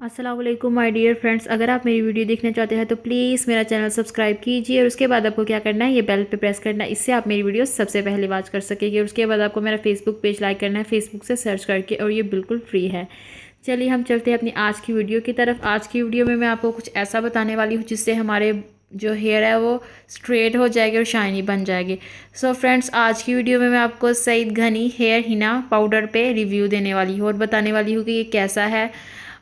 अस्सलाम वालेकुम my dear friends. अगर आप मेरी वीडियो देखना चाहते हैं तो प्लीज़ मेरा चैनल सब्सक्राइब कीजिए और उसके बाद आपको क्या करना है, ये बेल पे प्रेस करना है। इससे आप मेरी वीडियो सबसे पहले वॉच कर सकेंगे। और उसके बाद आपको मेरा फेसबुक पेज लाइक करना है, फेसबुक से सर्च करके, और ये बिल्कुल फ्री है। चलिए हम चलते हैं अपनी आज की वीडियो की तरफ। आज की वीडियो में मैं आपको कुछ ऐसा बताने वाली हूँ जिससे हमारे जो हेयर है वो स्ट्रेट हो जाएगी और शाइनी बन जाएगी। सो फ्रेंड्स, आज की वीडियो में मैं आपको सईद घनी हेयर हिना पाउडर पे रिव्यू देने वाली हूँ और बताने वाली हूँ कि ये कैसा है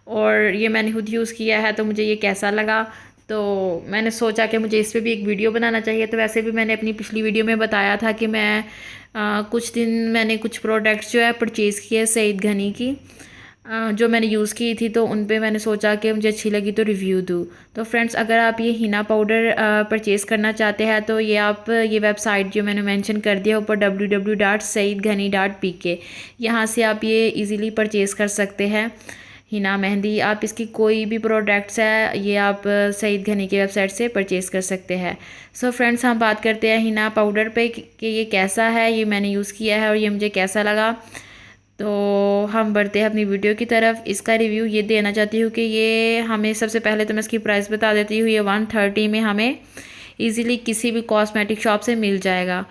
और ये मैंने खुद यूज़ किया है तो मुझे ये कैसा लगा। तो मैंने सोचा कि मुझे इस पे भी एक वीडियो बनाना चाहिए। तो वैसे भी मैंने अपनी पिछली वीडियो में बताया था कि मैं कुछ दिन मैंने कुछ प्रोडक्ट्स जो है परचेज़ किए सईद घनी की, जो मैंने यूज़ की थी, तो उन पे मैंने सोचा कि मुझे अच्छी लगी तो रिव्यू दूँ। तो फ्रेंड्स, अगर आप ये हिना पाउडर परचेज़ करना चाहते हैं तो ये आप ये वेबसाइट जो मैंने मेंशन कर दिया ऊपर www.saeedghani.pk, यहाँ से आप ये इजीली परचेज़ कर सकते हैं। हिना मेहंदी, आप इसकी कोई भी प्रोडक्ट्स है ये आप सईद घनी की वेबसाइट से परचेज़ कर सकते हैं। सो फ्रेंड्स, हम बात करते हैं हिना पाउडर पे कि ये कैसा है। ये मैंने यूज़ किया है और ये मुझे कैसा लगा। तो हम बढ़ते हैं अपनी वीडियो की तरफ। इसका रिव्यू ये देना चाहती हूँ कि ये हमें, सबसे पहले तो मैं इसकी प्राइस बता देती हूँ। ये 130 में हमें ईज़िली किसी भी कॉस्मेटिक शॉप से मिल जाएगा।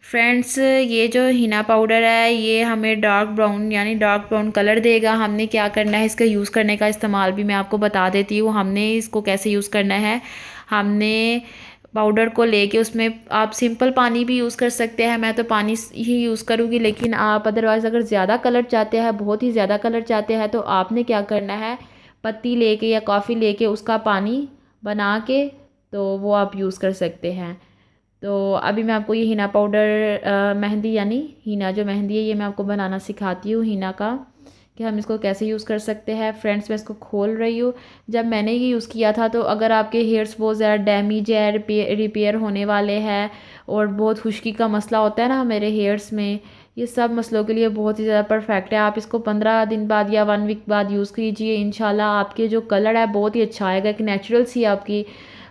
फ्रेंड्स, ये जो हिना पाउडर है ये हमें डार्क ब्राउन यानी डार्क ब्राउन कलर देगा। हमने क्या करना है, इसका यूज़ करने का इस्तेमाल भी मैं आपको बता देती हूँ। हमने इसको कैसे यूज़ करना है, हमने पाउडर को लेके उसमें आप सिंपल पानी भी यूज़ कर सकते हैं। मैं तो पानी ही यूज़ करूँगी, लेकिन आप अदरवाइज़ अगर ज़्यादा कलर चाहते हैं, बहुत ही ज़्यादा कलर चाहते हैं, तो आपने क्या करना है, पत्ती लेके या कॉफ़ी लेके उसका पानी बना के तो वो आप यूज़ कर सकते हैं। तो अभी मैं आपको ये हिना पाउडर मेहंदी यानी हिना जो मेहंदी है ये मैं आपको बनाना सिखाती हूँ हिना का, कि हम इसको कैसे यूज़ कर सकते हैं। फ्रेंड्स, मैं इसको खोल रही हूँ। जब मैंने ये यूज़ किया था तो अगर आपके हेयर्स बहुत ज़्यादा डैमेज है, रिपेयर होने वाले हैं और बहुत खुश्की का मसला होता है ना मेरे हेयर्स में, ये सब मसलों के लिए बहुत ही ज़्यादा परफेक्ट है। आप इसको 15 दिन बाद या 1 वीक बाद यूज़ कीजिए, इंशाल्लाह आपके जो कलर है बहुत ही अच्छा आएगा। एक नेचुरल सी आपकी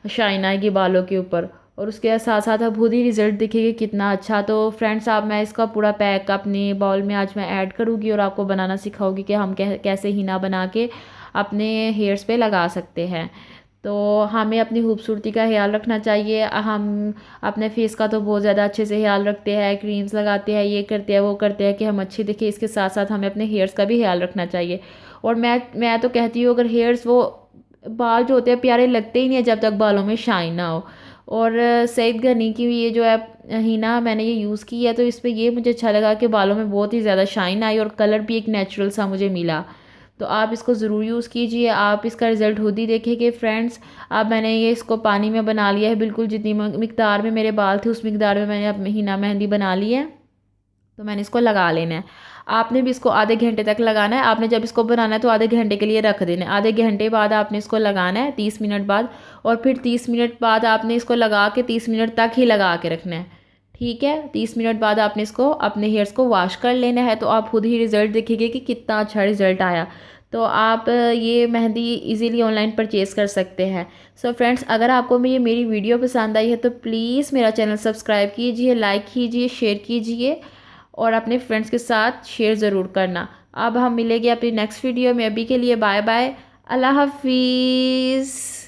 शाइन आएगी बालों के ऊपर, और उसके साथ साथ आप खुद ही रिज़ल्ट दिखेगी कितना अच्छा। तो फ्रेंड्स, आप मैं इसका पूरा पैक अपने बाउल में आज मैं ऐड करूँगी और आपको बनाना सिखाऊंगी कि हम कैसे हिना बना के अपने हेयर्स पे लगा सकते हैं। तो हमें अपनी खूबसूरती का ख्याल रखना चाहिए। हम अपने फेस का तो बहुत ज़्यादा अच्छे से ख्याल रखते हैं, क्रीम्स लगाते हैं, ये करते हैं वो करते हैं कि हम अच्छे दिखें। इसके साथ साथ हमें अपने हेयर्स का भी ख्याल रखना चाहिए। और मैं तो कहती हूँ, अगर हेयर्स वो बाल जो होते हैं प्यारे लगते ही नहीं है जब तक बालों में शाइन ना हो। और सईद घनी की ये जो है हिना मैंने ये यूज़ की है तो इस पर ये मुझे अच्छा लगा कि बालों में बहुत ही ज़्यादा शाइन आई और कलर भी एक नेचुरल सा मुझे मिला। तो आप इसको ज़रूर यूज़ कीजिए, आप इसका रिज़ल्ट खुद ही देखेंगे। फ्रेंड्स, अब मैंने ये इसको पानी में बना लिया है, बिल्कुल जितनी मिकदार में मेरे बाल थे उस मिकदार में मैंने अब हिना मेहंदी बना ली है। तो मैंने इसको लगा लेना है। आपने भी इसको आधे घंटे तक लगाना है। आपने जब इसको बनाना है तो आधे घंटे के लिए रख देना है। आधे घंटे बाद आपने इसको लगाना है 30 मिनट बाद, और फिर 30 मिनट बाद आपने इसको लगा के 30 मिनट तक ही लगा के रखना है। ठीक है, 30 मिनट बाद आपने इसको अपने हेयर्स को वॉश कर लेना है। तो आप खुद ही रिज़ल्ट देखेंगे कि कितना अच्छा रिज़ल्ट आया। तो आप ये मेहंदी इजीली ऑनलाइन परचेज़ कर सकते हैं। सो फ्रेंड्स, अगर आपको मेरी वीडियो पसंद आई है तो प्लीज़ मेरा चैनल सब्सक्राइब कीजिए, लाइक कीजिए, शेयर कीजिए और अपने फ्रेंड्स के साथ शेयर ज़रूर करना। अब हम मिलेंगे अपनी नेक्स्ट वीडियो में। अभी के लिए बाय बाय, अल्लाह हाफिज़।